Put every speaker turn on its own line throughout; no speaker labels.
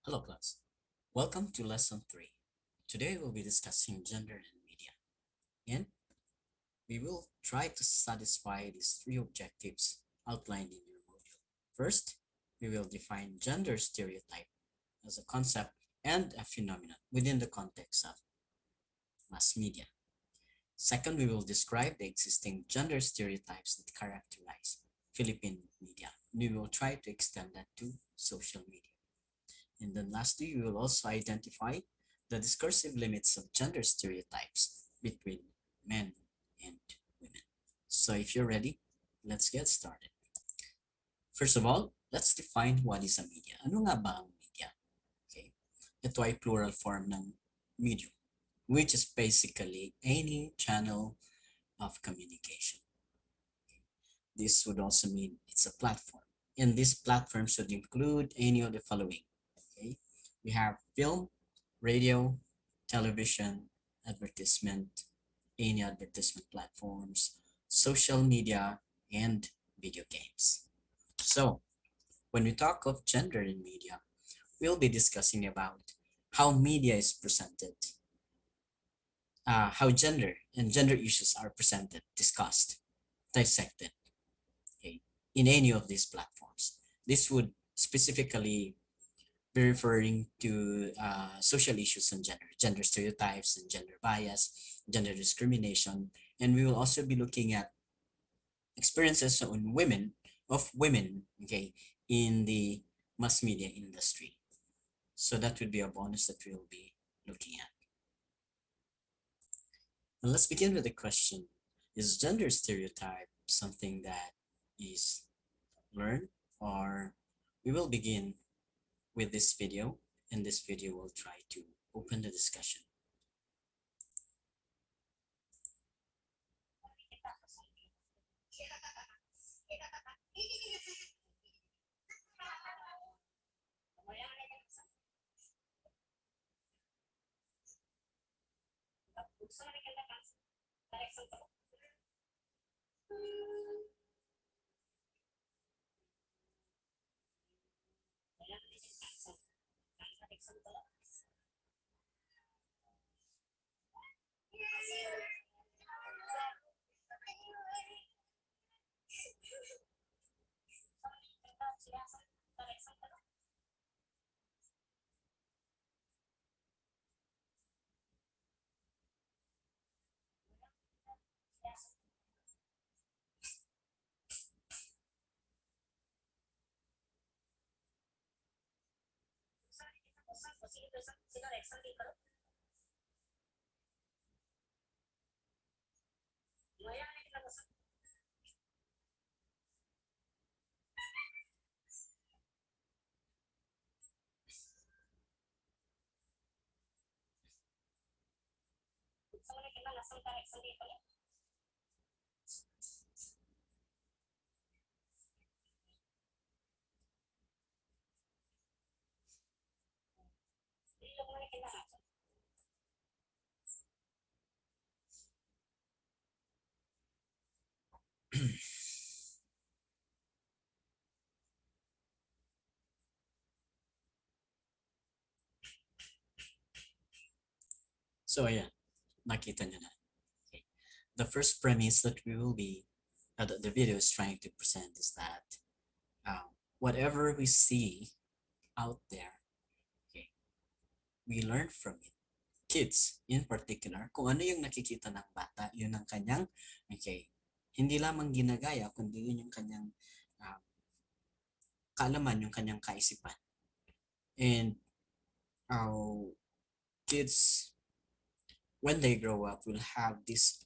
Hello class, welcome to lesson 3. Today we'll be discussing gender and media, and we will try to satisfy these three objectives outlined in your module. First, we will define gender stereotype as a concept and a phenomenon within the context of mass media. Second, we will describe the existing gender stereotypes that characterize Philippine media. We will try to extend that to social media. And then lastly, we will also identify the discursive limits of gender stereotypes between men and women. So if you're ready, let's get started. First of all, let's define what is a media. Ano nga ba ang media? Okay. Ito ay plural form ng medium, which is basically any channel of communication. This would also mean it's a platform. And this platform should include any of the following. Okay. We have film, radio, television, advertisement, any advertisement platforms, social media, and video games. So, when we talk of gender in media, we'll be discussing about how media is presented, how gender and gender issues are presented, discussed, dissected, okay, in any of these platforms. This would specifically be referring to social issues and gender stereotypes and gender bias, gender discrimination, and we will also be looking at experiences on women, okay, in the mass media industry. So that would be a bonus that we'll be looking at. And let's begin with the question: is gender stereotype something that is learned, or we will begin with this video, and this video will try to open the discussion. So ayan, nakita nyo na. Okay. The first premise that we will be, the video is trying to present is that whatever we see out there, okay, we learn from it. Kids, in particular, kung ano yung nakikita ng bata, yun ang kanyang, okay, hindi lamang ginagaya, kundi yun yung kanyang uh, kaalaman, yung kanyang kaisipan. And kids, when they grow up, will have this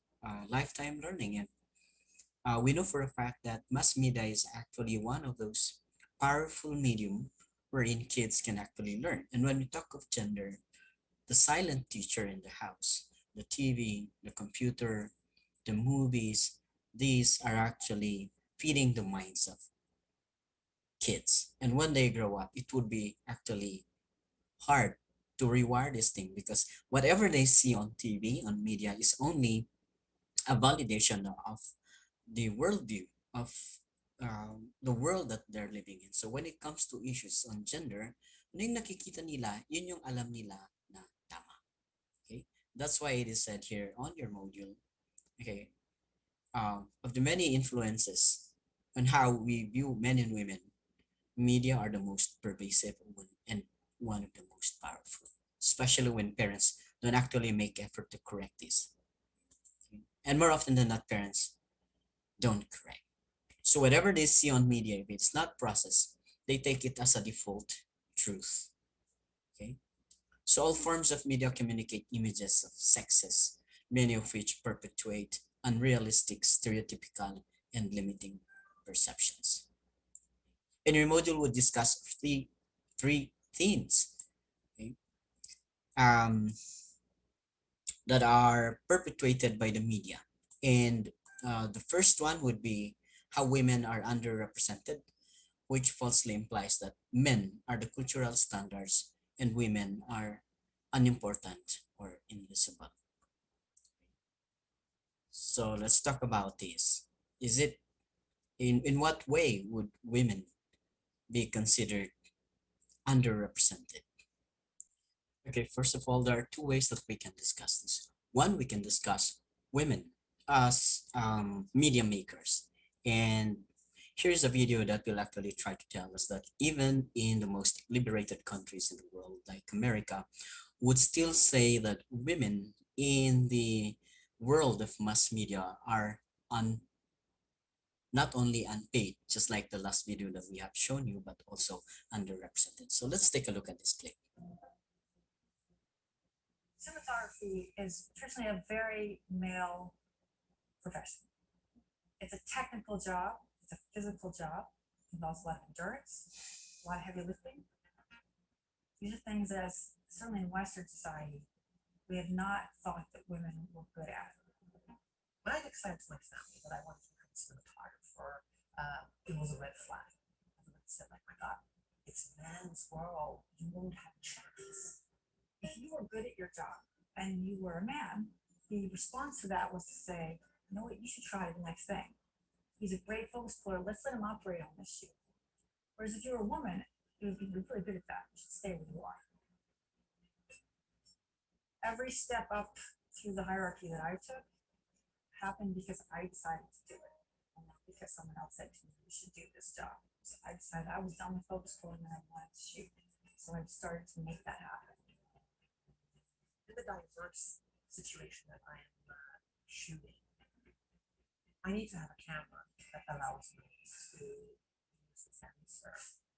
lifetime learning. And we know for a fact that mass media is actually one of those powerful medium wherein kids can actually learn. And when we talk of gender, the silent teacher in the house, the TV, the computer, the movies, these are actually feeding the minds of kids. And when they grow up, it would be actually hard to rewire this thing because whatever they see on TV, on media, is only a validation of the worldview of the world that they're living in. So when it comes to issues on gender, ano yung nakikita nila, yun yung alam nila na tama. Okay? That's why it is said here on your module, okay, of the many influences on how we view men and women, media are the most pervasive and one of the most powerful, especially when parents don't actually make effort to correct this. Okay? And more often than not, parents don't correct. So whatever they see on media, if it's not processed, they take it as a default truth. Okay. So all forms of media communicate images of sexes, many of which perpetuate unrealistic, stereotypical, and limiting perceptions. In your module, we'll discuss three themes, okay, um, that are perpetuated by the media. And the first one would be how women are underrepresented, which falsely implies that men are the cultural standards and women are unimportant or invisible. So let's talk about this. Is it in what way would women be considered underrepresented? Okay, first of all, there are two ways that we can discuss this. One, we can discuss women as media makers. And here's a video that will actually try to tell us that even in the most liberated countries in the world, like America, would still say that women in the world of mass media are un, not only unpaid, just like the last video that we have shown you, but also underrepresented. So let's take a look at this clip.
Cinematography is traditionally a very male profession. It's a technical job, it's a physical job, it involves a lot of endurance, a lot of heavy lifting. These are things that, certainly in Western society, we have not thought that women were good at. When I decided to my family that I wanted to become a cinematographer, it was a red flag. I said, like, my God, it's man's world. You won't have a chance. If you were good at your job and you were a man, the response to that was to say, you know what, you should try the next thing. He's a great focus puller. Let's let him operate on this shoot. Whereas if you were a woman, you would be really good at that. You should stay where you are. Every step up through the hierarchy that I took happened because I decided to do it, and not because someone else said to me, you should do this job. So I decided I was done with focus pulling and I wanted to shoot. So I started to make that happen. In the diverse situation that I am shooting, I need to have a camera that allows me to use the sensor,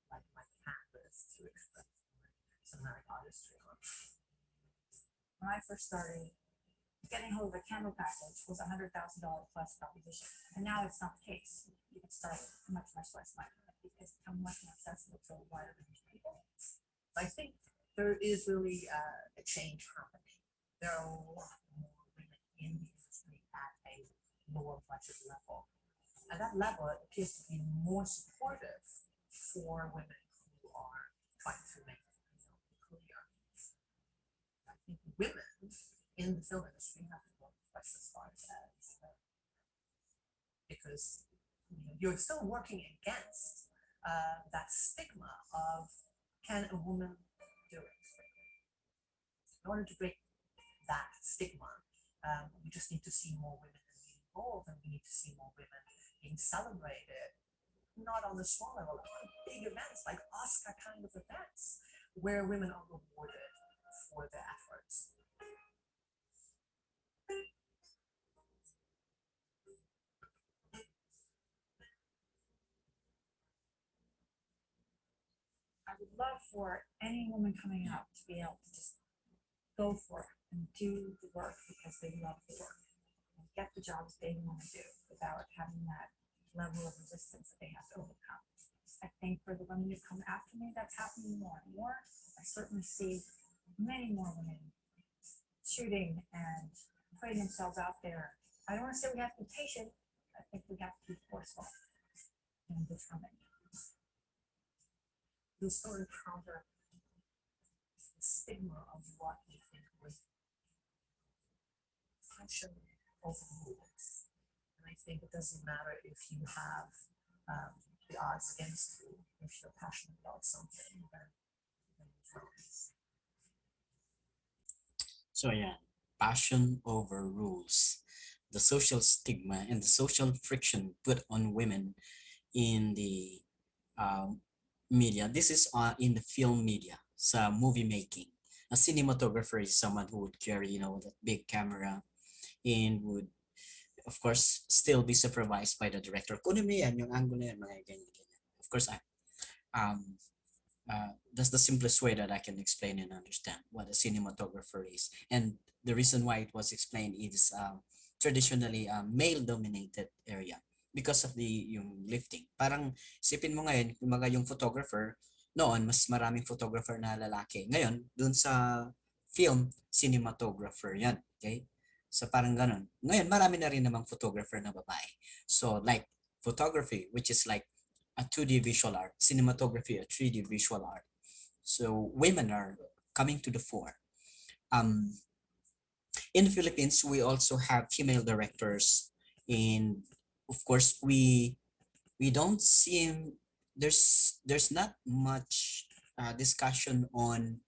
like my canvas, to express my cinematic artistry on. When I first started, getting hold of a camera package was $100,000 plus proposition, and now it's not the case. You can start much less money because it's become much more accessible to a wider range of people. I think there is really a change happening. There are a lot more women in the industry at a lower budget level. At that level, it appears to be more supportive for women who are trying to make a career. I think women in the film industry have to go twice as far as because you're still working against that stigma of can a woman do it? In order to break that stigma, we just need to see more women being involved, and we need to see more women being celebrated, not on the small level, on big events like Oscar kind of events, where women are rewarded for their efforts. I would love for any woman coming up to be able to just go for it and do the work because they love the work and get the jobs they want to do without having that level of resistance that they have to overcome. I think for the women who come after me, that's happening more and more. I certainly see many more women shooting and putting themselves out there. I don't want to say we have to be patient. I think we have to be forceful and determined. You'll still encounter the stigma of what we think was fashion over rules. And I think it doesn't matter if you have um, the odds against you if you're passionate about something.
So yeah, passion overrules the social stigma and the social friction put on women in the um, media. This is in the film media, sa movie making. A cinematographer is someone who would carry, that big camera and would, of course, still be supervised by the director. Kunin mo yan, yung angle na yan, mga ganyan, ganyan. Of course, um, that's the simplest way that I can explain and understand what a cinematographer is. And the reason why it was explained is traditionally a male-dominated area because of the yung lifting. Parang sipin mo ngayon, yung photographer, noon mas maraming photographer na lalaki. Ngayon, dun sa film, cinematographer yan. Okay? So parang ganun. Ngayon, marami na rin namang photographer na babae. So like photography, which is like a 2D visual art, cinematography, a 3D visual art. So women are coming to the fore. Um, in the Philippines, we also have female directors, and of course, we don't see there's not much discussion on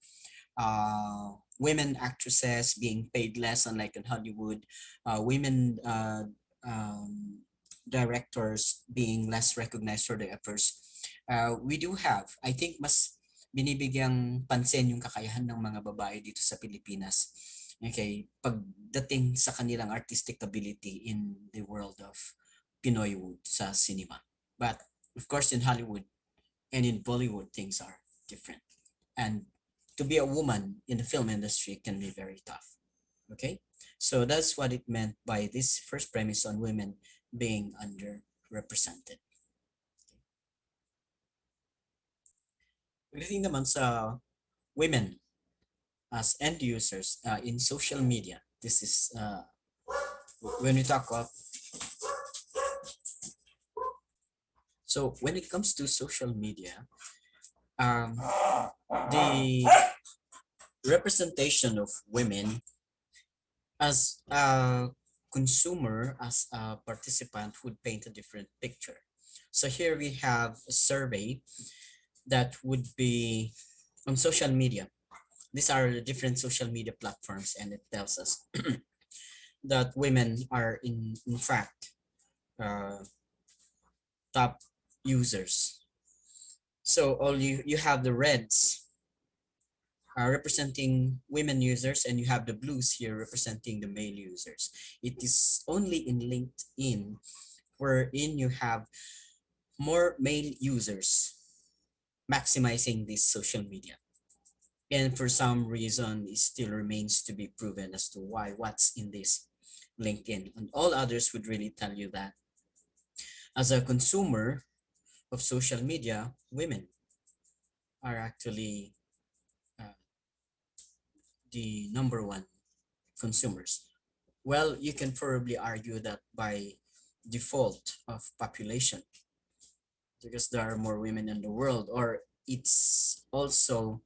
women actresses being paid less, unlike in Hollywood, women directors being less recognized for their efforts. We do have, I think, mas binibigyang pansin yung kakayahan ng mga babae dito sa Pilipinas. Okay, pagdating sa kanilang artistic ability in the world of Pinoy wood sa cinema. But of course, in Hollywood and in Bollywood, things are different. And to be a woman in the film industry can be very tough. Okay, so that's what it meant by this first premise on women being underrepresented. Pagdating naman sa women as end users in social media, this is when we talk of, so when it comes to social media, the representation of women as a consumer, as a participant, would paint a different picture. So here we have a survey that would be on social media. These are the different social media platforms, and it tells us that women are in fact uh, top users. So all you have the reds representing women users, and you have the blues here representing the male users. It is only in LinkedIn wherein you have more male users maximizing this social media. And for some reason, it still remains to be proven as to why, what's in this LinkedIn. And all others would really tell you that as a consumer of social media, women are actually uh, the number one consumers. Well, you can probably argue that by default of population, because there are more women in the world, or it's also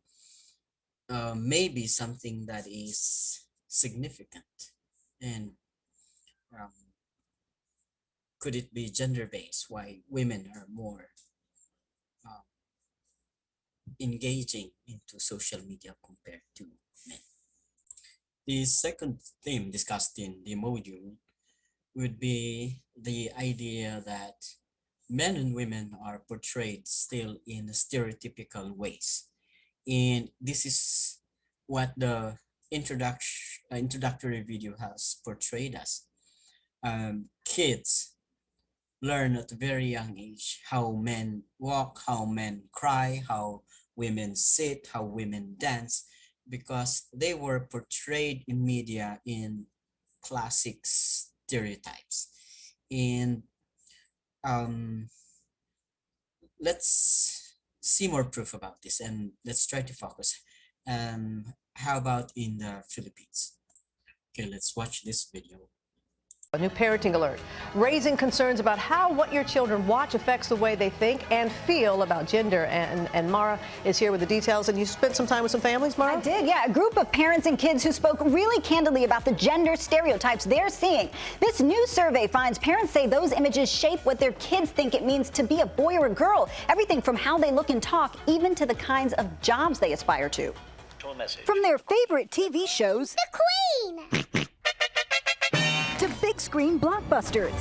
maybe something that is significant. And um, could it be gender based? Why women are more uh, engaging into social media compared to men? The second theme discussed in the module would be the idea that men and women are portrayed still in stereotypical ways. And this is what the introductory video has portrayed us. Kids learn at a very young age how men walk, how men cry, how women sit, how women dance, because they were portrayed in media in classic stereotypes. And um, let's see more proof about this, and let's try to focus. How about in the Philippines? Okay, let's watch this video.
A new parenting alert, raising concerns about how what your children watch affects the way they think and feel about gender. And Mara is here with the details. And you spent some time with some families, Mara?
I did, yeah. A group of parents and kids who spoke really candidly about the gender stereotypes they're seeing. This new survey finds parents say those images shape what their kids think it means to be a boy or a girl. Everything from how they look and talk, even to the kinds of jobs they aspire to. From their favorite TV shows,
The Queen!
to big screen blockbusters.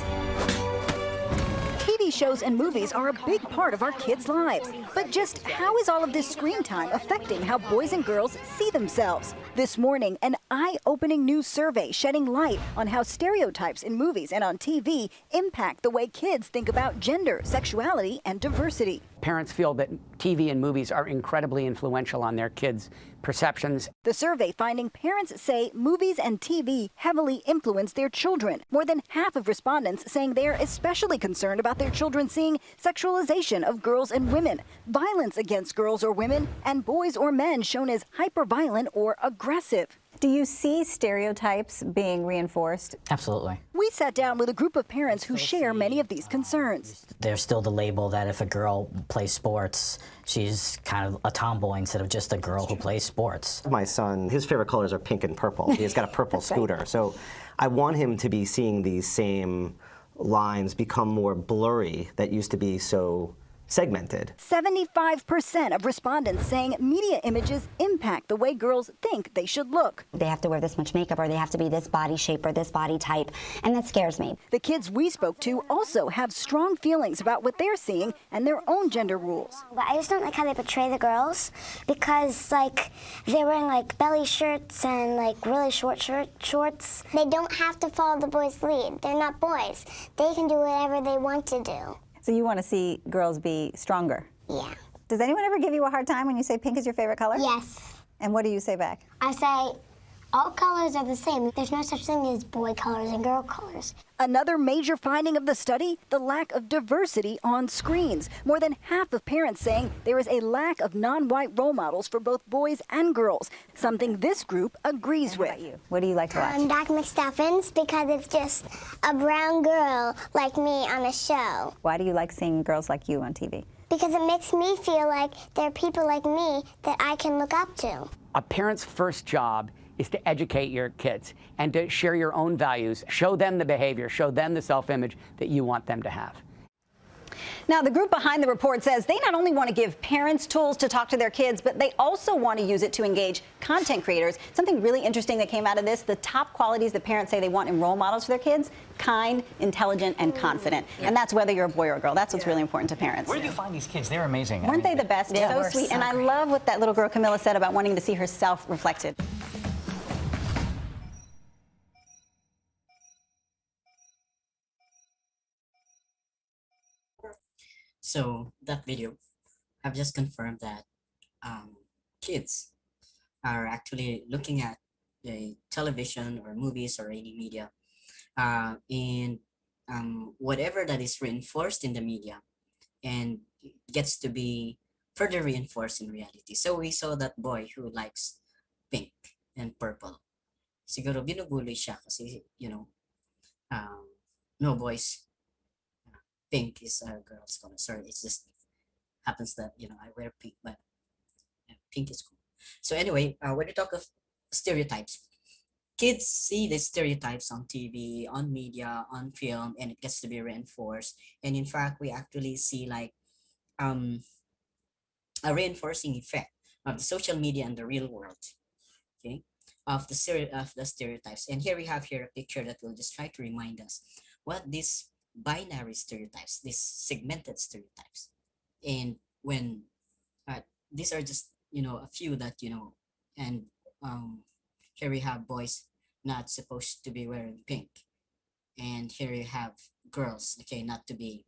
TV shows and movies are a big part of our kids' lives. But just how is all of this screen time affecting how boys and girls see themselves? This morning, an eye-opening new survey shedding light on how stereotypes in movies and on TV impact the way kids think about gender, sexuality, and diversity.
Parents feel that TV and movies are incredibly influential on their kids' perceptions.
The survey finding parents say movies and TV heavily influence their children. More than half of respondents saying they're especially concerned about their children seeing sexualization of girls and women, violence against girls or women, and boys or men shown as hyperviolent or aggressive.
Do you see stereotypes being reinforced?
Absolutely.
We sat down with a group of parents who share many of these concerns.
There's still the label that if a girl plays sports, she's kind of a tomboy instead of just a girl who plays sports.
My son, his favorite colors are pink and purple. He's got a purple scooter. So I want him to be seeing these same lines become more blurry that used to be so segmented.
75% of respondents saying media images impact the way girls think they should look.
They have to wear this much makeup, or they have to be this body shape or this body type, and that scares me.
The kids we spoke to also have strong feelings about what they're seeing and their own gender rules.
But I just don't like how they portray the girls, because like they're wearing like belly shirts and like really short shorts. They don't have to follow the boys' lead. They're not boys. They can do whatever they want to do.
So you want to see girls be stronger?
Yeah.
Does anyone ever give you a hard time when you say pink is your favorite color?
Yes.
And what do you say back?
I say all colors are the same. There's no such thing as boy colors and girl colors.
Another major finding of the study, the lack of diversity on screens. More than half of parents saying there is a lack of non-white role models for both boys and girls, something this group agrees with.
What do you like to watch?
Doc McStuffins, because it's just a brown girl like me on a show.
Why do you like seeing girls like you on TV?
Because it makes me feel like there are people like me that I can look up to.
A parent's first job is to educate your kids and to share your own values, show them the behavior, show them the self-image that you want them to have.
Now, the group behind the report says they not only want to give parents tools to talk to their kids, but they also want to use it to engage content creators. Something really interesting that came out of this, the top qualities that parents say they want in role models for their kids: kind, intelligent, and confident. And that's whether you're a boy or a girl. That's what's really important to parents.
Where do you find these kids? They're amazing.
Weren't they the best?
Yeah,
So sweet. And I love what that little girl Camilla said about wanting to see herself reflected.
So that video have just confirmed that kids are actually looking at the television or movies or any media, and whatever that is reinforced in the media and gets to be further reinforced in reality. So we saw that boy who likes pink and purple. Siguro binubully siya kasi, no boys, pink is a girl's color. Sorry, it's just happens that, I wear pink, but pink is cool. So anyway, when you talk of stereotypes, kids see the stereotypes on TV, on media, on film, and it gets to be reinforced. And in fact, we actually see like a reinforcing effect of the social media and the real world, okay, of the stereotypes. And here we have here a picture that will just try to remind us what these binary stereotypes, these segmented stereotypes, and when these are just a few that and here we have boys not supposed to be wearing pink, and here you have girls, okay, not to be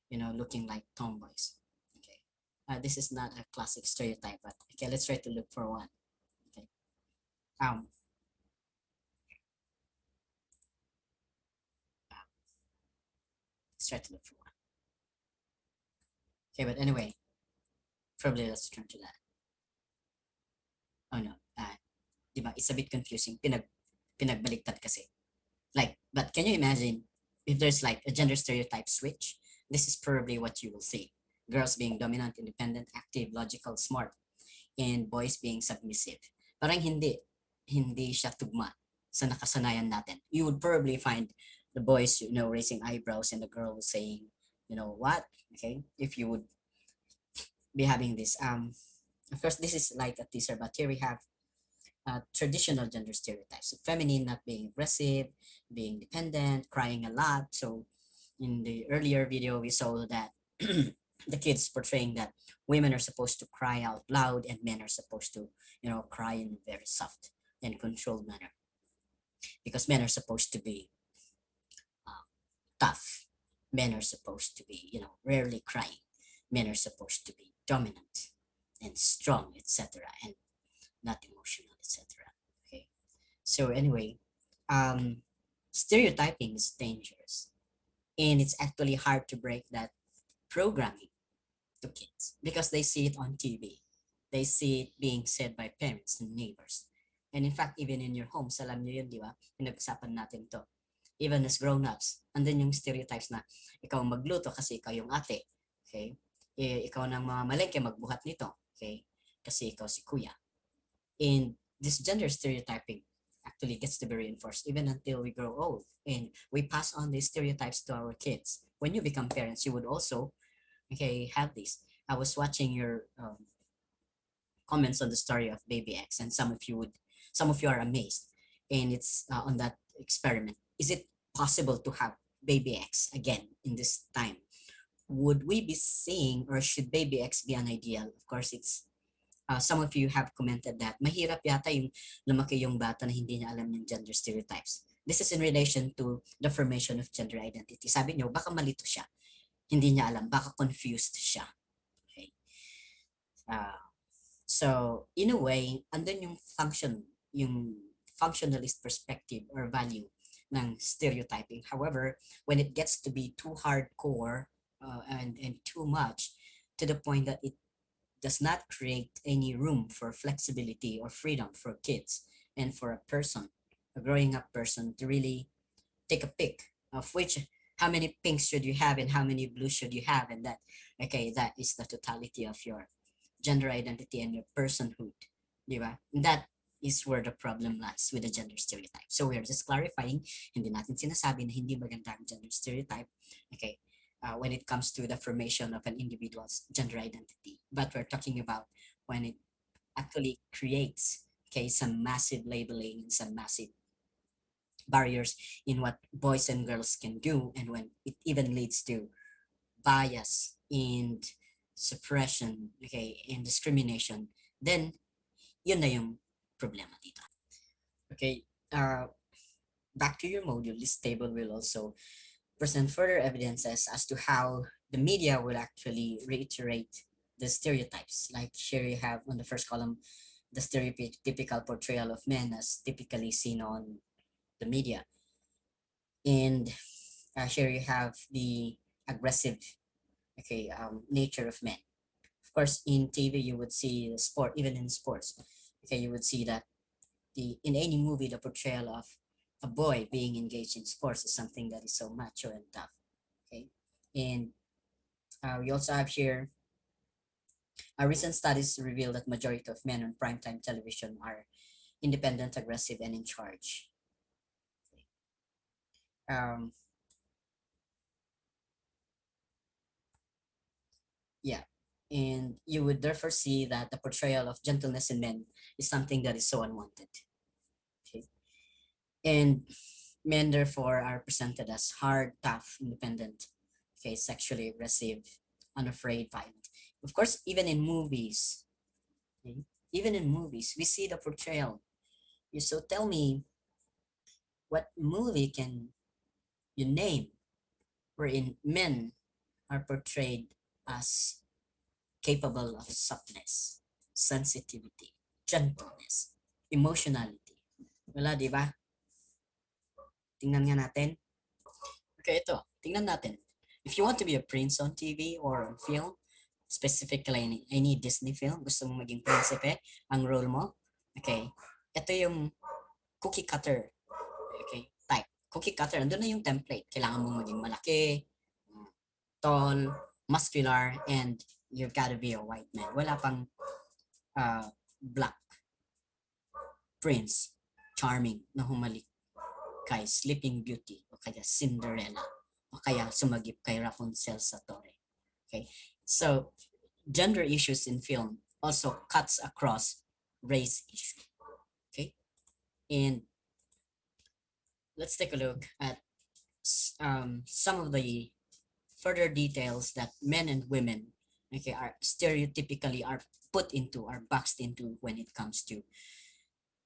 looking like tomboys. Okay, this is not a classic stereotype, but okay, let's try to look for one. Okay, let's try to look for one. Okay, but anyway, probably let's turn to that. Oh no, diba? It's a bit confusing. Pinagbaliktad kasi. Like, but can you imagine if there's like a gender stereotype switch? This is probably what you will see. Girls being dominant, independent, active, logical, smart, and boys being submissive. Parang hindi siya tugma sa nakasanayan natin. You would probably find the boys, raising eyebrows and the girl saying, what? Okay, if you would be having this. Of course, this is like a teaser, but here we have traditional gender stereotypes. So feminine not being aggressive, being dependent, crying a lot. So in the earlier video, we saw that the kids portraying that women are supposed to cry out loud and men are supposed to, cry in a very soft and controlled manner. Because men are supposed to be uh, tough. Men are supposed to be, rarely crying. Men are supposed to be dominant and strong, etc. And not emotional, etc. Okay. So anyway, stereotyping is dangerous, and it's actually hard to break that programming to kids because they see it on TV. They see it being said by parents and neighbors. And in fact, even in your homes, alam nyo yun, di ba? Pinag-usapan natin to. Even as grown-ups, andun yung stereotypes na ikaw magluto kasi ikaw yung ate. Okay? Ikaw nang mamalengke magbuhat nito. Okay? Kasi ikaw si kuya. And this gender stereotyping actually gets to be reinforced even until we grow old. And we pass on these stereotypes to our kids. When you become parents, you would also, have this. I was watching your comments on the story of Baby X, and some of you are amazed. And it's on that experiment. Is it possible to have Baby X again in this time? Would we be seeing, or should Baby X be an ideal? Of course, it's some of you have commented that mahirap yata yung lumaki yung bata na hindi niya alam yung gender stereotypes. This is in relation to the formation of gender identity. Sabi niyo, baka malito siya. Hindi niya alam, baka confused siya. Okay. So, in a way, andun yung functionalist perspective or value ng stereotyping. However, when it gets to be too hardcore and too much to the point that it does not create any room for flexibility or freedom for kids and for a person, a growing up person, to really take a pick of how many pinks should you have and how many blues should you have, and that is the totality of your gender identity and your personhood, di ba? And that is where the problem lies with the gender stereotype. So we are just clarifying, hindi natin sinasabi na hindi maganda ang gender stereotype. Okay, when it comes to the formation of an individual's gender identity. But we're talking about when it actually creates, some massive labeling and some massive barriers in what boys and girls can do, and when it even leads to bias and suppression, and discrimination, then yun na yung problema dito. Okay, back to your module, this table will also present further evidences as to how the media will actually reiterate the stereotypes. Like here you have on the first column, the stereotypical portrayal of men as typically seen on the media. And here you have the aggressive, nature of men. Of course, in TV, you would see the sport, even in sports, you would see that in any movie, the portrayal of a boy being engaged in sports is something that is so macho and tough. Okay, and we also have here recent studies reveal that majority of men on primetime television are independent, aggressive, and in charge. Yeah, and you would therefore see that the portrayal of gentleness in men is something that is so unwanted. Okay, and men therefore are presented as hard, tough, independent, sexually aggressive, unafraid, violent. Of course, even in movies, we see the portrayal. So tell me, what movie can you name wherein men are portrayed as capable of softness, sensitivity, gentleness, emotionality? Wala, di ba? Tingnan nga natin. Okay, ito. Tingnan natin. If you want to be a prince on TV or on film, specifically any Disney film, gusto mo maging prinsipe, ang role mo, ito yung cookie cutter, type. cookie cutter, andun na yung template. Kailangan mong maging malaki, tall, muscular, and you've got to be a white man. Wala pang black prince, charming, na humalik kay Sleeping Beauty, o kaya Cinderella, o kaya sumagip kay Rapunzel sa Torre. Okay? So, gender issues in film also cuts across race issue. Okay? And let's take a look at some of the further details that men and women, okay, are stereotypically are put into, are boxed into when it comes to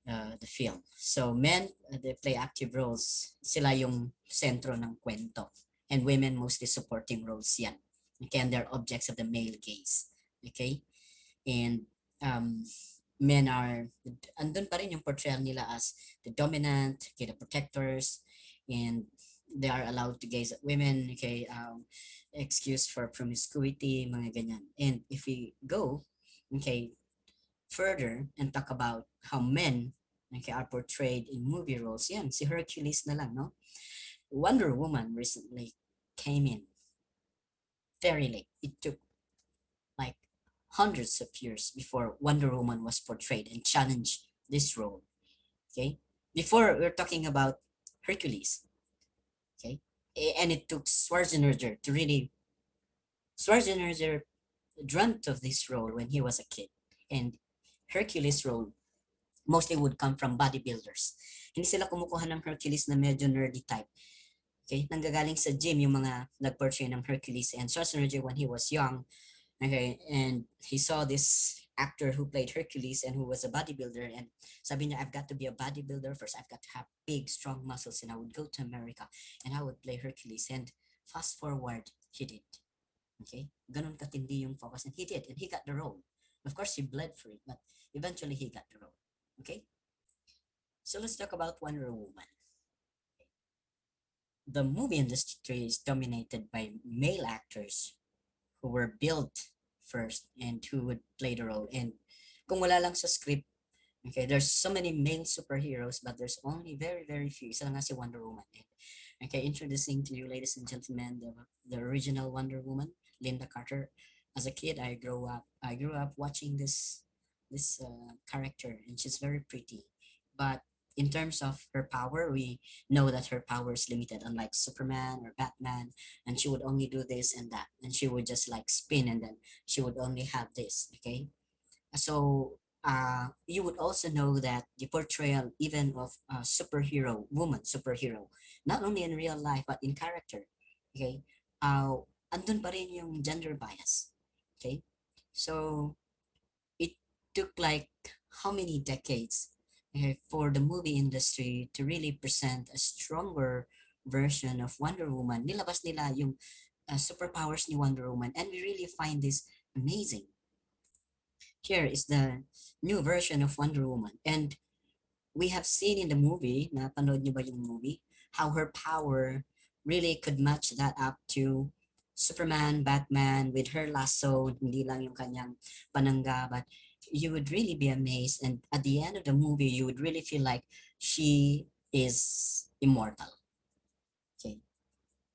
the film. So men, they play active roles. Sila yung sentro ng kwento. And women mostly supporting roles yan. Okay, and they're objects of the male gaze. Okay? And um, men are, andun pa rin yung portrayal nila as the dominant, okay, the protectors, and they are allowed to gaze at women, okay, excuse for promiscuity, mga ganyan. And if we go, okay, further and talk about how men, okay, are portrayed in movie roles, yan, si Hercules na lang, no? Wonder Woman recently came in very late. It took like hundreds of years before Wonder Woman was portrayed and challenged this role. Okay, before we're talking about Hercules. Okay, and it took Schwarzenegger to really. Schwarzenegger dreamt of this role when he was a kid, and Hercules role mostly would come from bodybuilders. Hindi sila kumukuha ng Hercules na medyo nerdy type. Okay, nanggagaling sa gym yung mga nag-portray ng Hercules, and Schwarzenegger when he was young. Okay, and he saw this actor who played Hercules and who was a bodybuilder, and sabi niya, I've got to be a bodybuilder first. I've got to have big, strong muscles, and I would go to America and I would play Hercules. And fast forward, he did. Okay, ganun katindi yung focus, and he did, and he got the role. Of course, he bled for it, but eventually he got the role. Okay, so let's talk about Wonder Woman. The movie industry is dominated by male actors who were built first and who would play the role. And kung wala lang sa script, okay, there's so many male superheroes, but there's only very, very few. Isa lang nga si Wonder Woman. And, okay, introducing to you, ladies and gentlemen, the original Wonder Woman, Linda Carter. As a kid, I grew up watching this character, and she's very pretty. But in terms of her power, we know that her power is limited, unlike Superman or Batman, and she would only do this and that, and she would just like spin, and then she would only have this. Okay, so you would also know that the portrayal even of a superhero, woman superhero, not only in real life but in character, okay, andun pa rin yung gender bias. Okay, so it took like how many decades, for the movie industry to really present a stronger version of Wonder Woman. Nilabas nila yung superpowers ni Wonder Woman, and we really find this amazing. Here is the new version of Wonder Woman, and we have seen in the movie, napanood niyo ba yung movie, how her power really could match that up to Superman, Batman, with her lasso, hindi lang yung kanyang panangga, but you would really be amazed, and at the end of the movie, you would really feel like she is immortal. Okay,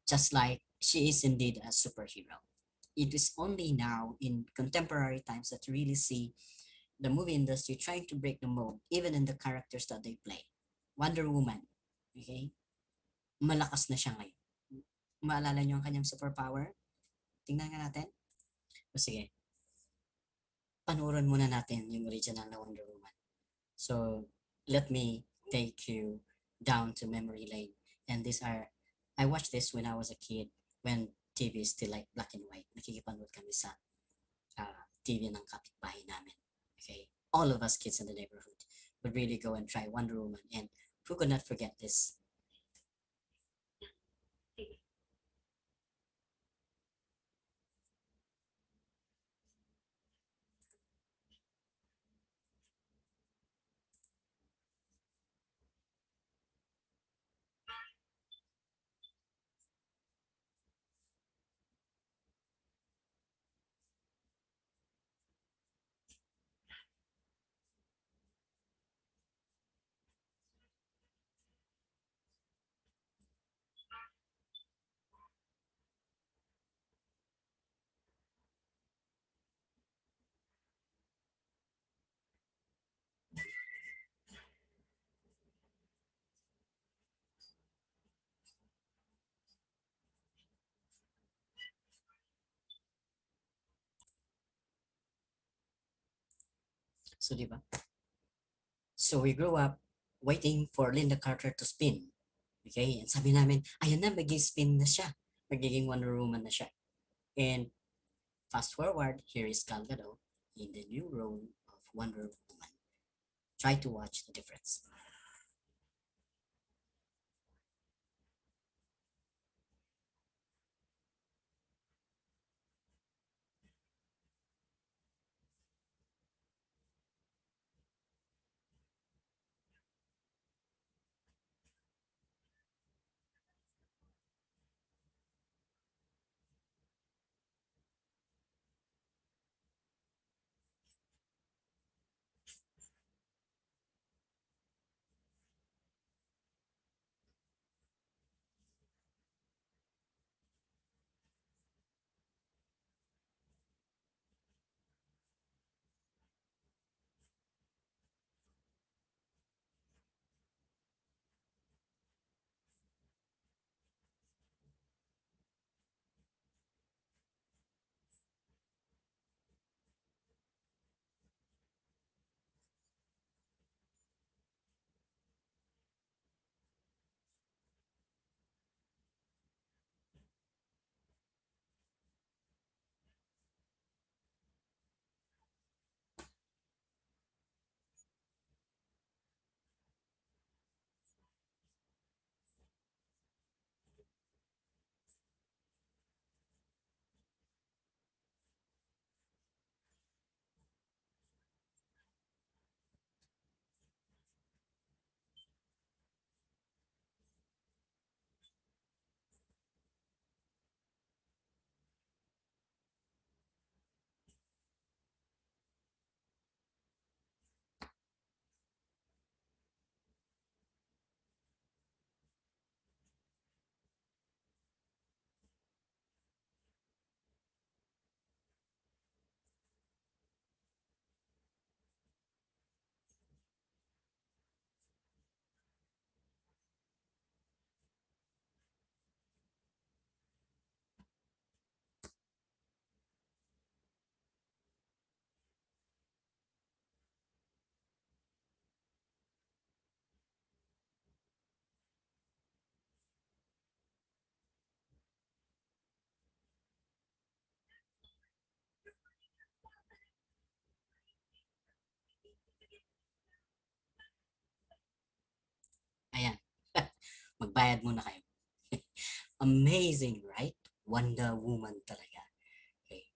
just like she is indeed a superhero. It is only now in contemporary times that you really see the movie industry trying to break the mold, even in the characters that they play. Wonder Woman, okay? Malakas na siya ngayon. Maalala niyo ang kanyang superpower? Tingnan nga natin. O sige, panoorin muna natin yung original na Wonder Woman. So, let me take you down to memory lane. And I watched this when I was a kid, when TV is still like black and white. Nakikipanood kami sa TV ng kapitbahay namin. Okay, all of us kids in the neighborhood would really go and try Wonder Woman, and who could not forget this? So, di ba? So, we grew up waiting for Linda Carter to spin. Okay? And sabi namin, ayan na, mag-spin na siya. Magiging Wonder Woman na siya. And fast forward, here is Gal Gadot in the new role of Wonder Woman. Try to watch the difference. Ayan. Magbayad muna kayo. Amazing, right? Wonder Woman talaga. Okay.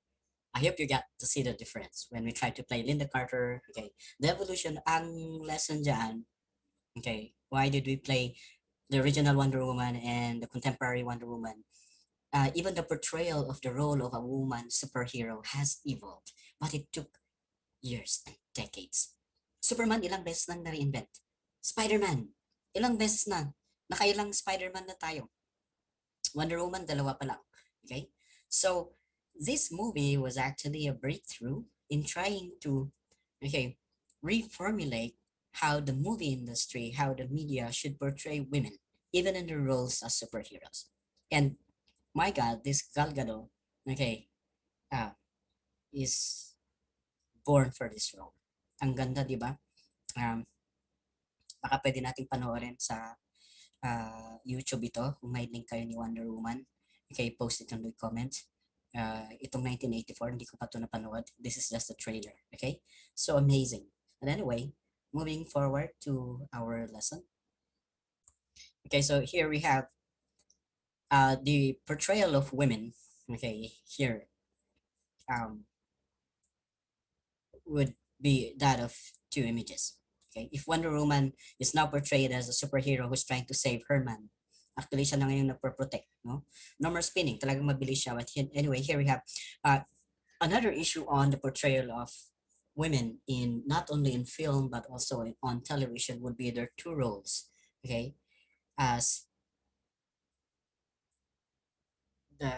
I hope you got to see the difference when we try to play Linda Carter. Okay. The evolution, ang lesson dyan, okay, why did we play the original Wonder Woman and the contemporary Wonder Woman? Even the portrayal of the role of a woman superhero has evolved, but it took years and decades. Superman, ilang beses nang na-reinvent. Spider-Man, ilang beses na. Nakailang Spider-Man na tayo. Wonder Woman, dalawa pa lang. Okay? So, this movie was actually a breakthrough in trying to, okay, reformulate how the movie industry, how the media should portray women, even in their roles as superheroes. And my God, this Gal Gadot, okay, uh, is born for this role. Ang ganda, di ba? Um, baka pwede nating panoorin sa YouTube ito. Kung may link kayo ni Wonder Woman, okay, post it in the comments. Itong 1984, hindi ko pa ito napanood. This is just a trailer, okay? So amazing. And anyway, moving forward to our lesson. Okay, so here we have the portrayal of women, okay, here would be that of two images. Okay, if Wonder Woman is now portrayed as a superhero who's trying to save her man, actually siya na ngayon nagpo-protect, no? No more spinning, talagang mabilis siya. But anyway, here we have another issue on the portrayal of women in not only in film but also on television would be their two roles. Okay, as the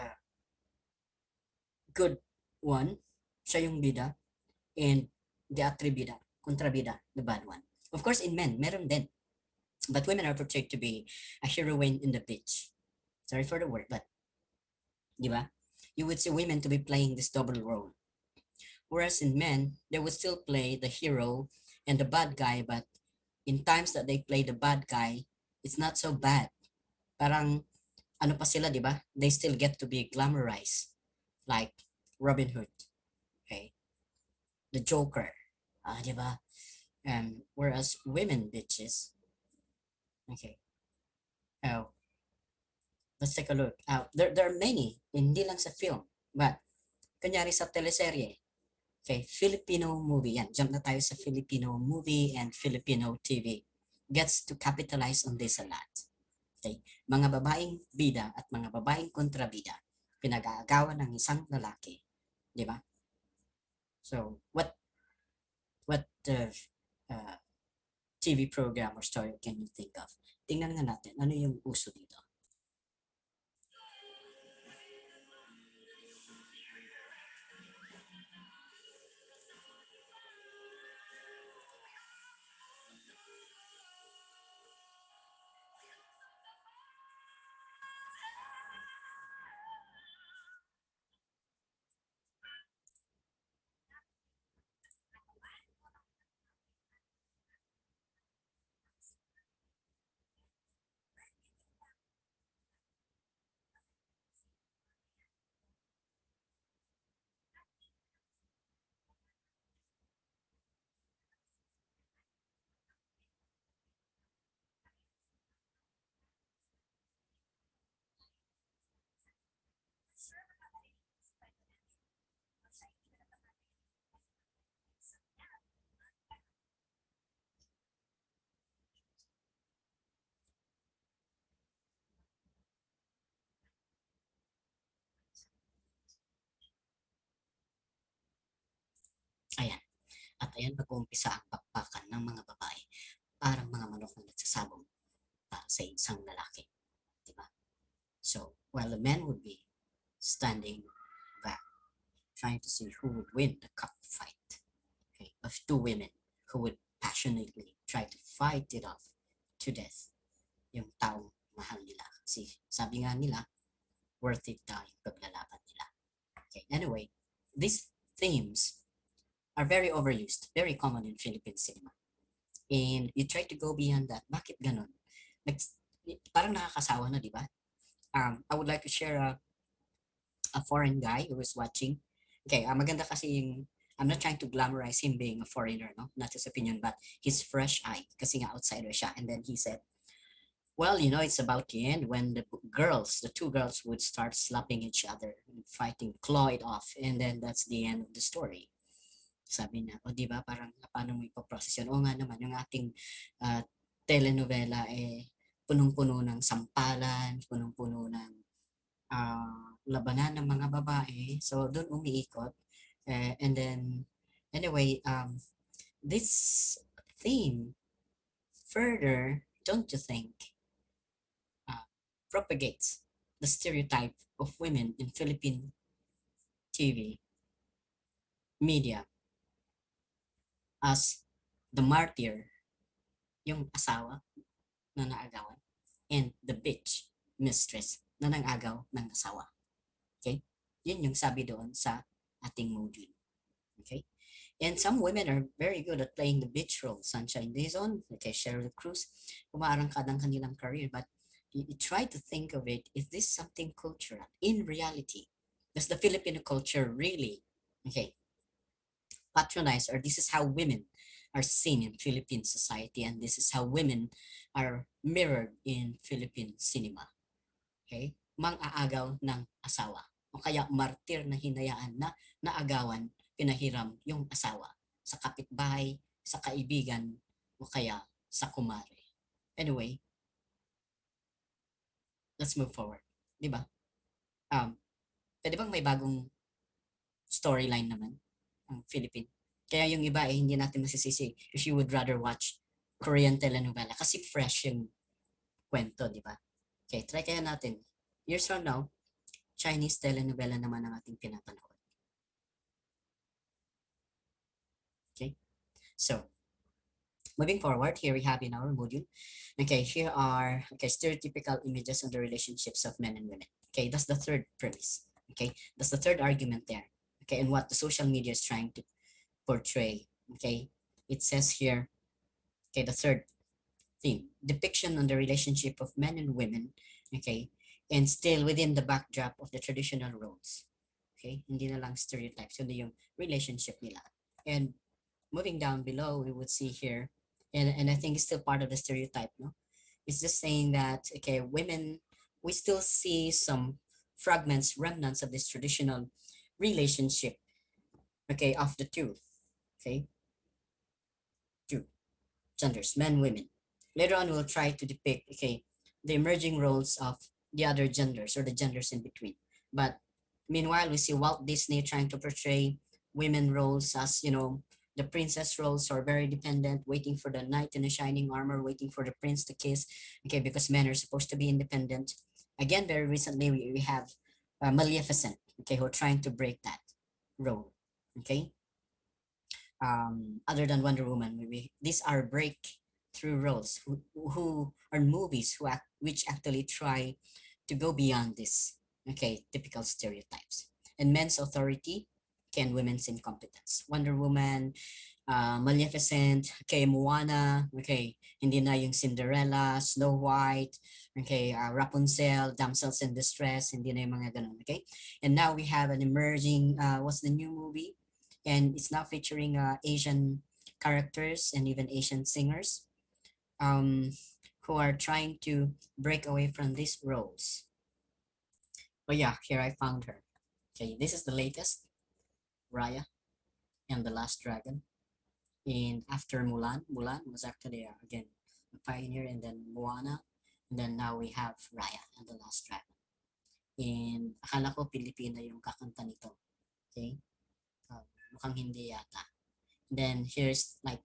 good one, siya yung bida, and the atribida, kontrabida, the bad one. Of course, in men, meron din. But women are portrayed to be a heroine in the beach. Sorry for the word, but, di ba? You would see women to be playing this double role. Whereas in men, they would still play the hero and the bad guy, but in times that they play the bad guy, it's not so bad. Parang ano pa sila, di ba? They still get to be glamorized, like Robin Hood, okay? The Joker, di ba? Whereas women bitches, okay, uh, let's take a look. There are many, hindi lang sa film, but kunyari sa teleserye, okay, Filipino movie, yan, jump na tayo sa Filipino movie and Filipino TV. Gets to capitalize on this a lot. Okay? Mga babaeng bida at mga babaeng kontrabida, pinag-aagawan ng isang lalaki. Di ba? So, what TV program or story can you think of? Tingnan nga natin, ano yung uso dito? Ayan. At ayan mag-uumpisa ang bakbakan ng mga babae. Parang mga manok na nagsasabong para sa isang lalaki. Diba? So, while the men would be standing back, trying to see who would win the cockfight, okay, of two women who would passionately try to fight it off to death yung taong mahal nila. Kasi sabi nga nila, worth it daw yung paglalaban nila. Okay, anyway, these themes are very overused, very common in Philippine cinema. And you try to go beyond that. Bakit ganon? Like, parang nakakasawa na, di ba? I would like to share a foreign guy who was watching. Okay, maganda kasi yung, I'm not trying to glamorize him being a foreigner, no? Not his opinion, but his fresh eye. Kasi nga outsider siya. And then he said, well, you know, it's about the end when the two girls would start slapping each other, fighting, claw it off. And then that's the end of the story. Sabi na, o di ba parang paano mo ipoprocess yun? O nga naman, yung ating telenovela punong-puno ng sampalan, punong-puno ng labanan ng mga babae. So, doon umiikot. And then, anyway, this theme further, don't you think, propagates the stereotype of women in Philippine TV media as the martyr, yung asawa na naagawan, and the bitch, mistress, na nangagaw ng asawa. Okay? Yun yung sabi doon sa ating module. Okay? And some women are very good at playing the bitch role. Sunshine Dizon, okay, Cheryl Cruz, umaarangkad ang kanilang career. But you try to think of it, is this something cultural? In reality, does the Filipino culture really, okay, patronize, or this is how women are seen in Philippine society, and this is how women are mirrored in Philippine cinema? Okay? Mang-aagaw ng asawa. O kaya martir na hinayaan na naagawan, pinahiram yung asawa sa kapitbahay, sa kaibigan, o kaya sa kumare. Anyway, let's move forward. Di ba? Pwede bang may bagong storyline naman ang Philippine? Kaya yung iba hindi natin masisisi if you would rather watch Korean telenovela kasi fresh yung kwento, di ba? Okay, try kaya natin. Years from now, Chinese telenovela naman ang ating pinapanood. Okay? So, moving forward, here we have in our module. Okay, here are stereotypical images of the relationships of men and women. Okay, that's the third premise. Okay, that's the third argument there. okay, and what the social media is trying to portray. Okay, it says here, okay, the third theme, depiction on the relationship of men and women, okay, and still within the backdrop of the traditional roles. Okay, hindi na lang stereotypes, kundi yung relationship nila. And moving down below, we would see here, and I think it's still part of the stereotype, no? It's just saying that, okay, women, we still see some fragments, remnants of this traditional relationship, okay, of the two, okay, two genders, men, women. Later on, we'll try to depict, okay, the emerging roles of the other genders or the genders in between. But meanwhile, we see Walt Disney trying to portray women roles as, the princess roles are very dependent, waiting for the knight in the shining armor, waiting for the prince to kiss, okay, because men are supposed to be independent. Again, very recently, we have Maleficent, okay, who are trying to break that role, okay? Other than Wonder Woman, these are breakthrough roles who are movies which actually try to go beyond this, okay, typical stereotypes. And men's authority, can women's incompetence. Wonder Woman, Maleficent, okay, Moana, okay, hindi na yung Cinderella, Snow White, okay, Rapunzel, Damsels in Distress, hindi na yung mga ganun, okay? And now we have an emerging, what's the new movie? And it's now featuring Asian characters and even Asian singers who are trying to break away from these roles. But yeah, here I found her. Okay, this is the latest, Raya and the Last Dragon. And after Mulan was actually again a pioneer, and then Moana, and then now we have Raya and the Last Dragon. And akala ko Pilipina yung kakanta nito. Okay? Mukhang hindi yata. Then here's like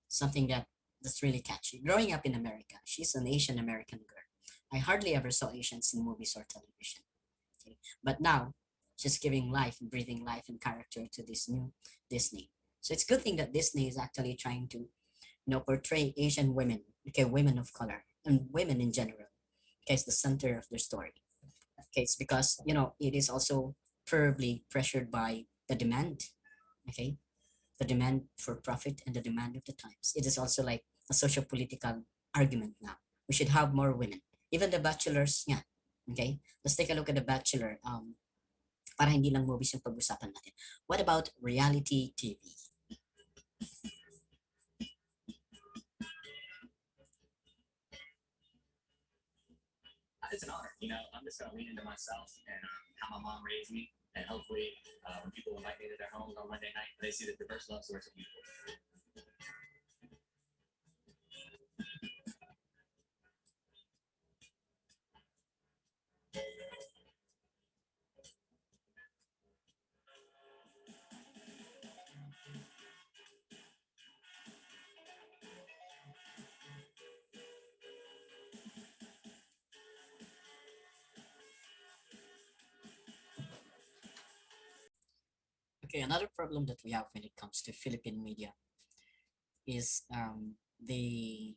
something that's really catchy. Growing up in America, she's an Asian American girl. I hardly ever saw Asians in movies or television. Okay? But now, she's giving life, breathing life and character to this new Disney. So it's a good thing that Disney is actually trying to, portray Asian women, okay, women of color, and women in general, okay, it's the center of their story. Okay, it's because, it is also probably pressured by the demand, okay, the demand for profit and the demand of the times. It is also like a social political argument now. We should have more women. Even the bachelors, yeah. Okay, let's take a look at the Bachelor. Para hindi lang movies yung pag-usapan natin. What about reality TV?
It's an honor. I'm just going to lean into myself and how my mom raised me. And hopefully, when people invite me to their homes on Monday night, they see the diverse love source of people.
Okay, another problem that we have when it comes to Philippine media is the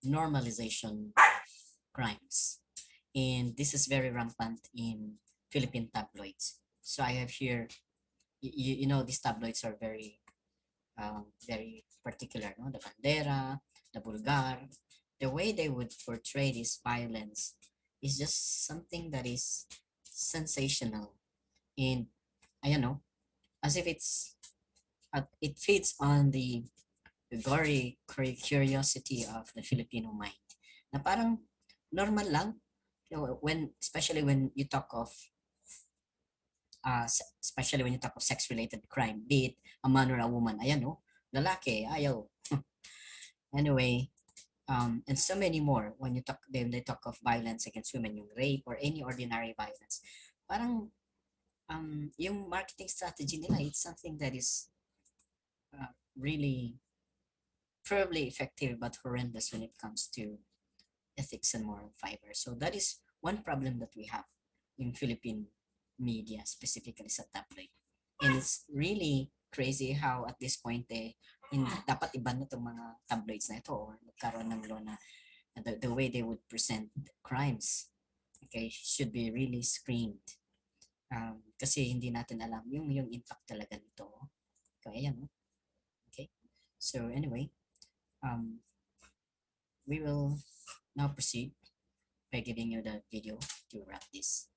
normalization of crimes. And this is very rampant in Philippine tabloids. So I have here, these tabloids are very particular, no? The Bandera, the Bulgar, the way they would portray this violence is just something that is sensational. And I don't know, as if it feeds on the gory curiosity of the Filipino mind. Na parang normal lang, especially when you talk of sex-related crime, be it a man or a woman. Ayan, no? Lalaki, ayaw. Anyway, and so many more when they talk of violence against women, yung rape or any ordinary violence. Parang yung marketing strategy nila, it's something that is really probably effective but horrendous when it comes to ethics and moral fiber. So that is one problem that we have in Philippine media, specifically sa tabloid. And it's really crazy how at this point dapat iba na itong mga tabloids na ito or magkaroon ng law na the way they would present crimes, okay, should be really screened. Kasi hindi natin alam yung impact talaga nito. So, ayan, no? Okay. So, anyway, we will now proceed by giving you the video to wrap this.